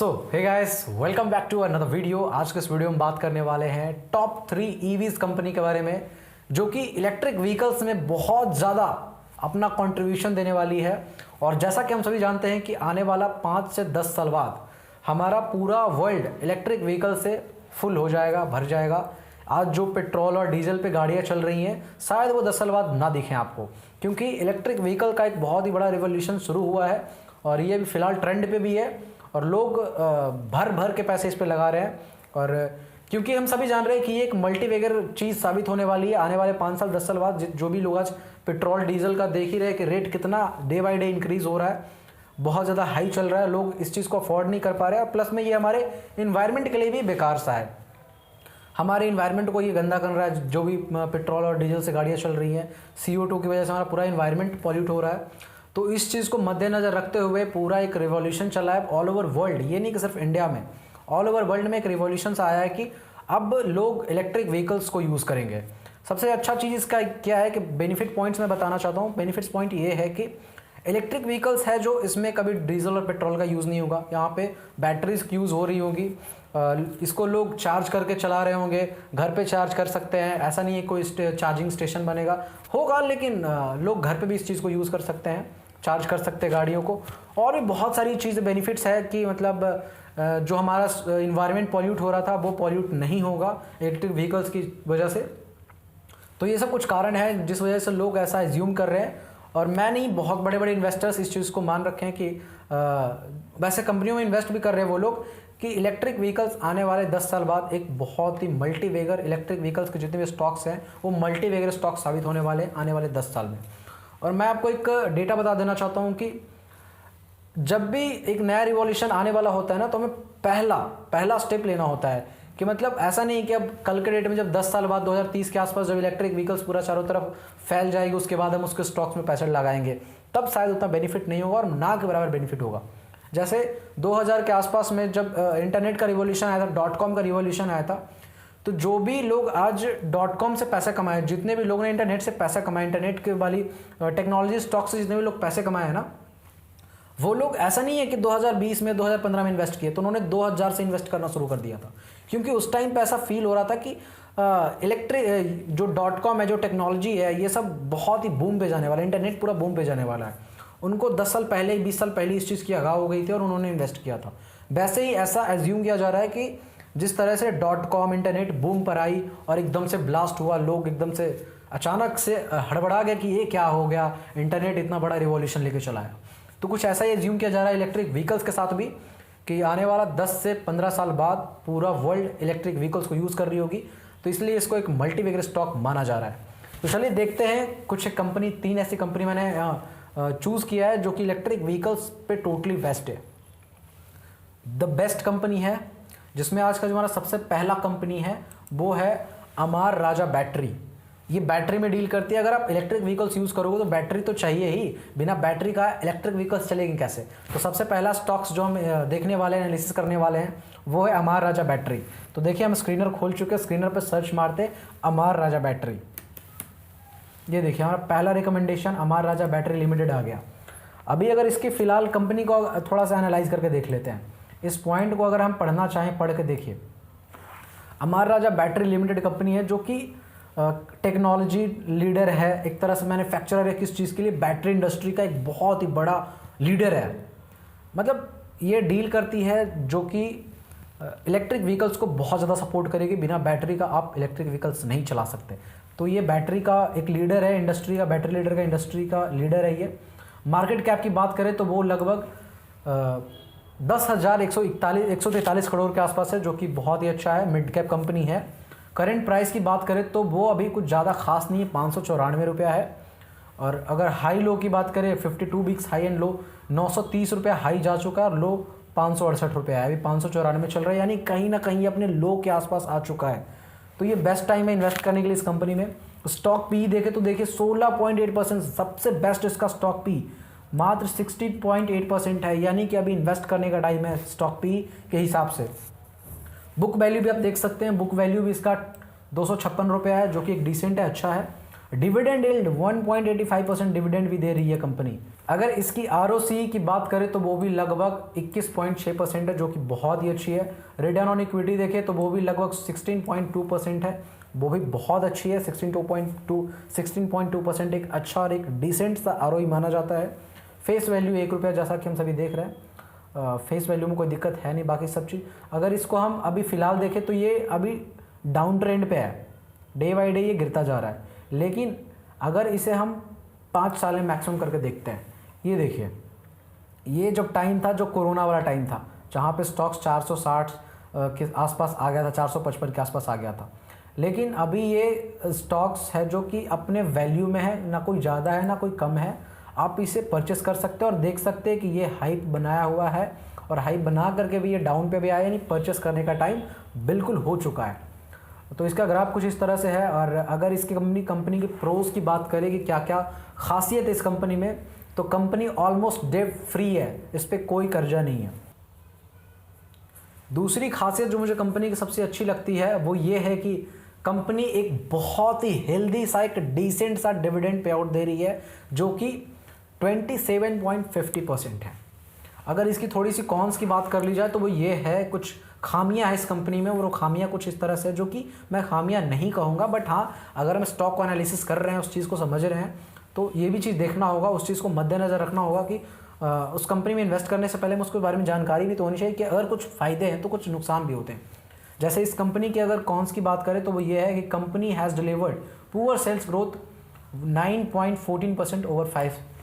Hey guys, welcome back to another video. आज के इस वीडियो में बात करने वाले हैं टॉप 3 ईवीज कंपनी के बारे में, जो कि इलेक्ट्रिक व्हीकल्स में बहुत ज़्यादा अपना कंट्रीब्यूशन देने वाली है। और जैसा कि हम सभी जानते हैं कि आने वाला 5 से 10 साल बाद हमारा पूरा वर्ल्ड इलेक्ट्रिक व्हीकल से फुल हो जाएगा, भर जाएगा। आज जो पेट्रोल और डीजल पे गाड़ियाँ चल रही हैं, शायद वो 10 साल बाद ना दिखें आपको, क्योंकि इलेक्ट्रिक व्हीकल का एक बहुत ही बड़ा रिवोल्यूशन शुरू हुआ है और ये भी फिलहाल ट्रेंड पे भी है और लोग भर भर के पैसे इस पे लगा रहे हैं। और क्योंकि हम सभी जान रहे हैं कि ये एक मल्टीवेगर चीज़ साबित होने वाली है आने वाले 5 साल 10 साल बाद। जो भी लोग आज पेट्रोल डीजल का देख ही रहे हैं कि रेट कितना डे बाई डे इंक्रीज़ हो रहा है, बहुत ज़्यादा हाई चल रहा है, लोग इस चीज़ को अफोर्ड नहीं कर पा रहे हैं। और प्लस में ये हमारे इन्वायरमेंट के लिए भी बेकार सा है, हमारे इन्वायरमेंट को ये गंदा कर रहा है। जो भी पेट्रोल और डीजल से गाड़ियाँ चल रही हैं, CO2 की वजह से हमारा पूरा इन्वायरमेंट पॉल्यूट हो रहा है। तो इस चीज़ को मद्देनज़र रखते हुए पूरा एक रिवॉल्यूशन चला है ऑल ओवर वर्ल्ड। ये नहीं कि सिर्फ इंडिया में, ऑल ओवर वर्ल्ड में एक रिवॉल्यूशन आया है कि अब लोग इलेक्ट्रिक व्हीकल्स को यूज़ करेंगे। सबसे अच्छा चीज़ इसका क्या है कि बेनिफिट पॉइंट्स मैं बताना चाहता हूँ। बेनिफिट्स पॉइंट ये है कि इलेक्ट्रिक व्हीकल्स है जो इसमें कभी डीजल और पेट्रोल का यूज़ नहीं होगा। यहाँ पे बैटरीज यूज़ हो रही होगी, इसको लोग चार्ज करके चला रहे होंगे, घर पे चार्ज कर सकते हैं। ऐसा नहीं है कोई चार्जिंग स्टेशन बनेगा, होगा, लेकिन लोग घर पे भी इस चीज़ को यूज़ कर सकते हैं, चार्ज कर सकते हैं गाड़ियों को। और भी बहुत सारी चीज़ें बेनिफिट्स है कि मतलब जो हमारा इन्वायरमेंट पॉल्यूट हो रहा था वो पॉल्यूट नहीं होगा इलेक्ट्रिक व्हीकल्स की वजह से। तो ये सब कुछ कारण है जिस वजह से लोग ऐसा एज्यूम कर रहे हैं। और मैं नहीं, बहुत बड़े बड़े इन्वेस्टर्स इस चीज़ को मान रखे हैं कि वैसे कंपनियों में इन्वेस्ट भी कर रहे हैं वो लोग कि इलेक्ट्रिक व्हीकल्स आने वाले 10 साल बाद एक बहुत ही मल्टीवेगर इलेक्ट्रिक व्हीकल्स के जितने भी स्टॉक्स हैं वो मल्टीवेगर स्टॉक साबित होने वाले हैं आने वाले 10 साल में। और मैं आपको एक डेटा बता देना चाहता हूं कि जब भी एक नया रिवॉल्यूशन आने वाला होता है ना, तो हमें पहला स्टेप लेना होता है कि मतलब ऐसा नहीं कि अब कल के डेट में जब 10 साल बाद 2030 के आसपास जब इलेक्ट्रिक व्हीकल्स पूरा चारों तरफ फैल जाएगी, उसके बाद हम उसके स्टॉक्स में पैसे लगाएंगे, तब शायद उतना बेनिफिट नहीं होगा और ना के बराबर बेनिफिट होगा। जैसे 2000 के आसपास में जब इंटरनेट का रिवॉल्यूशन आया था, .com का रिवॉल्यूशन आया था, तो जो भी लोग आज .com से पैसा कमाए, जितने भी लोगों ने इंटरनेट से पैसा कमाया, इंटरनेट के वाली टेक्नोलॉजी स्टॉक से जितने भी लोग पैसे कमाए हैं ना, वो लोग ऐसा नहीं है कि 2020 में 2015 में इन्वेस्ट किए, तो उन्होंने 2000 से इन्वेस्ट करना शुरू कर दिया था, क्योंकि उस टाइम पे ऐसा फील हो रहा था कि इलेक्ट्रिक जो .com है, जो टेक्नोलॉजी है, ये सब बहुत ही बूम पे जाने वाला है, इंटरनेट पूरा बूम पे जाने वाला है। उनको 10 साल पहले 20 साल पहले इस चीज़ की आगाह हो गई थी और उन्होंने इन्वेस्ट किया था। वैसे ही ऐसा एज्यूम किया जा रहा है कि जिस तरह से .com इंटरनेट बूम पर आई और एकदम से ब्लास्ट हुआ, लोग एकदम से अचानक से हड़बड़ा गया कि ये क्या हो गया, इंटरनेट इतना बड़ा रिवॉल्यूशन लेके चला है। तो कुछ ऐसा ही एज्यूम किया जा रहा है इलेक्ट्रिक व्हीकल्स के साथ भी कि आने वाला 10 से 15 साल बाद पूरा वर्ल्ड इलेक्ट्रिक व्हीकल्स को यूज़ कर रही होगी। तो इसलिए इसको एक मल्टीवेगर स्टॉक माना जा रहा है। तो चलिए देखते हैं कुछ एक कंपनी, 3 ऐसी कंपनी मैंने चूज़ किया है जो कि इलेक्ट्रिक व्हीकल्स पे टोटली बेस्ट है। द बेस्ट कंपनी है जिसमें आज का जो हमारा सबसे पहला कंपनी है वो है अमार राजा बैटरी। ये बैटरी में डील करती है। अगर आप इलेक्ट्रिक व्हीकल्स यूज़ करोगे तो बैटरी तो चाहिए ही, बिना बैटरी का इलेक्ट्रिक व्हीकल्स चलेंगे कैसे। तो सबसे पहला स्टॉक्स जो हम देखने वाले हैं, एनालिसिस करने वाले हैं, वो है अमार राजा बैटरी। तो देखिए हम स्क्रीनर खोल चुके हैं, स्क्रीनर पर सर्च मारते अमार राजा बैटरी। ये देखिए हमारा पहला रिकमेंडेशन अमार राजा बैटरी लिमिटेड आ गया। अभी अगर इसकी फ़िलहाल कंपनी को थोड़ा सा एनालाइज करके देख लेते हैं, इस पॉइंट को अगर हम पढ़ना चाहें पढ़ के देखिए। अमार राजा बैटरी लिमिटेड कंपनी है जो कि टेक्नोलॉजी लीडर है, एक तरह से मैन्युफैक्चरर है किस चीज़ के लिए, बैटरी इंडस्ट्री का एक बहुत ही बड़ा लीडर है। मतलब ये डील करती है जो कि इलेक्ट्रिक व्हीकल्स को बहुत ज़्यादा सपोर्ट करेगी। बिना बैटरी का आप इलेक्ट्रिक व्हीकल्स नहीं चला सकते। तो ये बैटरी का एक लीडर है इंडस्ट्री का, बैटरी लीडर का इंडस्ट्री का लीडर है ये। मार्केट कैप की बात करें तो वो लगभग 10,143 करोड़ के आसपास है, जो कि बहुत ही अच्छा है, मिड कैप कंपनी है। करंट प्राइस की बात करें तो वो अभी कुछ ज़्यादा खास नहीं है, 594 रुपया है। और अगर हाई लो की बात करें, 52 वीक्स हाई एंड लो 930 रुपया हाई जा चुका है और लो 568 रुपया है, अभी 594 चल रहा है, यानी कहीं ना कहीं अपने लो के आसपास आ चुका है। तो ये बेस्ट टाइम है इन्वेस्ट करने के लिए इस कंपनी में। स्टॉक पी देखे तो देखिए 16.8%, सबसे बेस्ट इसका स्टॉक पी मात्र 16.8% है, यानी कि अभी इन्वेस्ट करने का टाइम है स्टॉक पी के हिसाब से। बुक वैल्यू भी आप देख सकते हैं, बुक वैल्यू भी इसका 256 रुपया है, जो कि एक डिसेंट है, अच्छा है। डिविडेंड यील्ड 1.85% डिविडेंड भी दे रही है कंपनी। अगर इसकी ROCE की बात करें तो वो भी लगभग 21.6% है, जो कि बहुत ही अच्छी है। रिटर्न ऑन इक्विटी देखें तो वो भी लगभग 16.2% है, वो भी बहुत अच्छी है। 16.2% एक अच्छा और एक डिसेंट सा ROE माना जाता है। फेस वैल्यू ₹1 जैसा कि हम सभी देख रहे हैं। फेस वैल्यू में कोई दिक्कत है नहीं, बाकी सब चीज़। अगर इसको हम अभी फ़िलहाल देखें तो ये अभी डाउन ट्रेंड पे है, डे बाई डे ये गिरता जा रहा है। लेकिन अगर इसे हम 5 साल में मैक्सिमम करके देखते हैं, ये देखिए, ये जब टाइम था जो कोरोना वाला टाइम था, जहाँ पे स्टॉक्स 460 के आसपास आ गया था, 455 के आसपास आ गया था। लेकिन अभी ये स्टॉक्स है जो कि अपने वैल्यू में है, ना कोई ज़्यादा है ना कोई कम है। आप इसे परचेस कर सकते हैं और देख सकते हैं कि ये हाइप बनाया हुआ है, और हाइप बना करके भी ये डाउन पे भी आया, यानी परचेस करने का टाइम बिल्कुल हो चुका है। तो इसका ग्राफ कुछ इस तरह से है। और अगर इसकी कंपनी की प्रोज की बात करें कि क्या क्या खासियत है इस कंपनी में, तो कंपनी ऑलमोस्ट डेट फ्री है, इस पर कोई कर्जा नहीं है। दूसरी खासियत जो मुझे कंपनी की सबसे अच्छी लगती है वो ये है कि कंपनी एक बहुत ही हेल्दी सा, एक डिसेंट सा डिविडेंड पे आउट दे रही है, जो कि 27.50% है। अगर इसकी थोड़ी सी कॉन्स की बात कर ली जाए तो वो ये है, कुछ खामियां हैं इस कंपनी में, और वो खामियां कुछ इस तरह से, जो कि मैं खामियां नहीं कहूँगा, बट हाँ, अगर हम स्टॉक को एनालिसिस कर रहे हैं, उस चीज़ को समझ रहे हैं, तो ये भी चीज़ देखना होगा, उस चीज़ को मद्देनज़र रखना होगा कि उस कंपनी में इन्वेस्ट करने से पहले में उसके बारे में जानकारी भी तो होनी चाहिए कि अगर कुछ फ़ायदे हैं तो कुछ नुकसान भी होते हैं। जैसे इस कंपनी की अगर कॉन्स की बात करें तो वो ये है कि company has delivered poor sales growth 9.14% over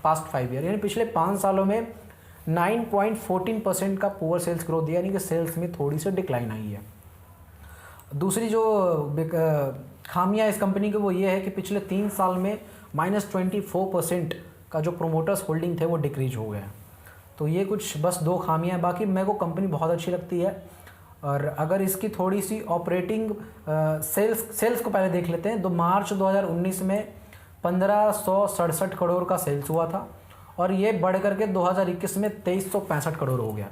past 5 year, यानी पिछले 5 सालों में 9.14% का पुअर सेल्स ग्रोथ दिया, यानी कि सेल्स में थोड़ी सी डिक्लाइन आई है। दूसरी जो खामियां इस कंपनी की वो ये है कि पिछले 3 साल में -24% का जो प्रोमोटर्स होल्डिंग थे वो डिक्रीज हो गया। तो ये कुछ बस 2 खामियां हैं, बाकी मेरे को कंपनी बहुत अच्छी लगती है। और अगर इसकी थोड़ी सी ऑपरेटिंग सेल्स को पहले देख लेते हैं, तो मार्च 2019 में 1567 करोड़ का सेल्स हुआ था, और ये बढ़ करके 2021 में 2365 करोड़ हो गया।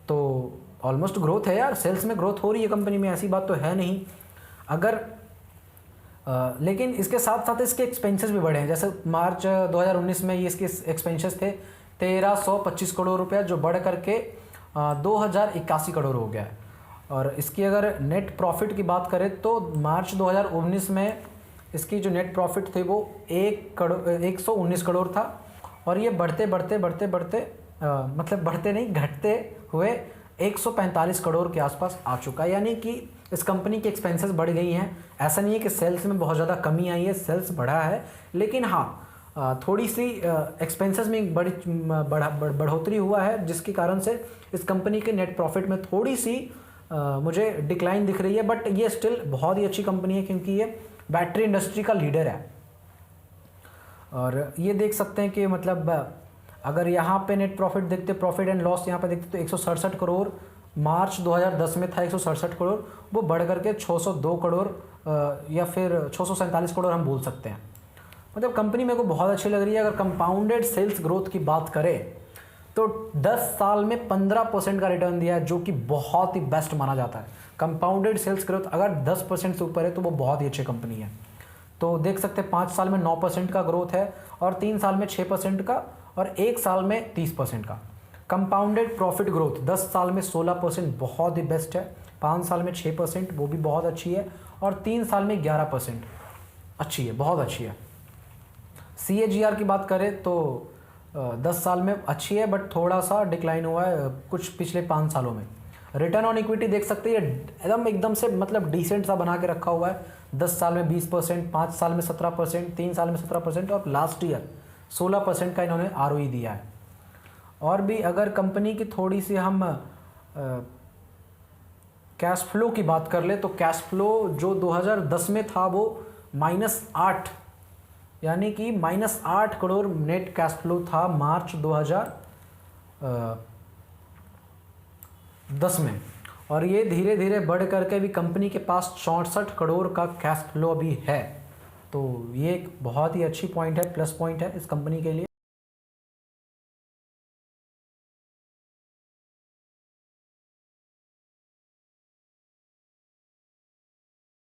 तो ऑलमोस्ट ग्रोथ है यार, सेल्स में ग्रोथ हो रही है कंपनी में, ऐसी बात तो है नहीं। अगर लेकिन इसके साथ साथ इसके एक्सपेंसेस भी बढ़े हैं। जैसे मार्च 2019 में ये इसके एक्सपेंसेस थे 1325 करोड़ रुपया, जो बढ़ करके 2081 करोड़ हो गया है। और इसकी अगर नेट प्रॉफिट की बात करें तो मार्च 2019 में इसकी जो नेट प्रॉफिट थे वो 119 करोड़ था, और ये बढ़ते मतलब बढ़ते नहीं, घटते हुए 145 करोड़ के आसपास आ चुका है। यानी कि इस कंपनी की एक्सपेंसेस बढ़ गई हैं। ऐसा नहीं है कि सेल्स में बहुत ज़्यादा कमी आई है, सेल्स बढ़ा है, लेकिन हाँ, थोड़ी सी एक्सपेंसेस में बढ़ोतरी हुआ है, जिसके कारण से इस कंपनी के नेट प्रॉफिट में थोड़ी सी मुझे डिक्लाइन दिख रही है। बट ये स्टिल बहुत ही अच्छी कंपनी है, क्योंकि ये बैटरी इंडस्ट्री का लीडर है। और ये देख सकते हैं कि मतलब अगर यहाँ पे नेट प्रॉफिट देखते, प्रॉफिट एंड लॉस यहाँ पे देखते, तो 167 करोड़ मार्च 2010 में था, 167 करोड़, वो बढ़ करके 602 करोड़ या फिर 647 करोड़ हम बोल सकते हैं। मतलब कंपनी मेरे को बहुत अच्छी लग रही है। अगर कंपाउंडेड सेल्स ग्रोथ की बात करें तो 10 साल में 15% का रिटर्न दिया है, जो कि बहुत ही बेस्ट माना जाता है। कंपाउंडेड सेल्स ग्रोथ अगर 10% से ऊपर है तो वो बहुत ही अच्छी कंपनी है। तो देख सकते हैं 5 साल में 9% का ग्रोथ है, और 3 साल में 6% का, और 1 साल में 30% का। कंपाउंडेड प्रॉफिट ग्रोथ 10 साल में 16% बहुत ही बेस्ट है, 5 साल में 6% वो भी बहुत अच्छी है, और 3 साल में 11% अच्छी है, बहुत अच्छी है। CAGR की बात करें तो 10 साल में अच्छी है, बट थोड़ा सा डिक्लाइन हुआ है कुछ पिछले 5 सालों में। रिटर्न ऑन इक्विटी देख सकते हैं एकदम से मतलब डिसेंट सा बना के रखा हुआ है। 10 साल में 20%, 5 साल में 17%, 3 साल में 17%, और लास्ट ईयर 16% का इन्होंने ROE दिया है। और भी अगर कंपनी की थोड़ी सी हम कैश फ्लो की बात कर ले तो कैश फ्लो जो 2010 में था वो -8, यानी कि -8 करोड़ नेट कैश फ्लो था मार्च 2010 में, और ये धीरे धीरे बढ़ करके भी कंपनी के पास 64 करोड़ का कैश फ्लो अभी है। तो ये एक बहुत ही अच्छी पॉइंट है, प्लस पॉइंट है इस कंपनी के लिए।